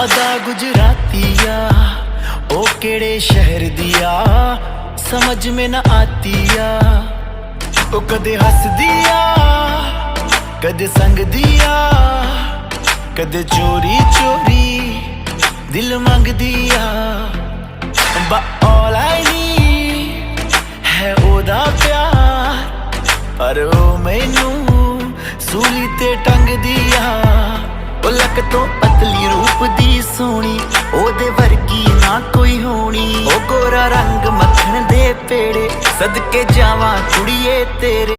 अदा गुजरातिया ओ केड़े शहर दिया समझ में न आतिया। ओ कदे हस दिया कदे संग दिया कदे चोरी चोरी दिल मंग दिया। But all I need है ओदा प्यार पर ओ मैनू सूली ते टंग दिया। ओ लक तो पतली रूप दी सोनी ओदे वर्गी ना कोई होनी। ओ गोरा रंग मक्खन दे पेड़े सदके जावां कुड़िए तेरे।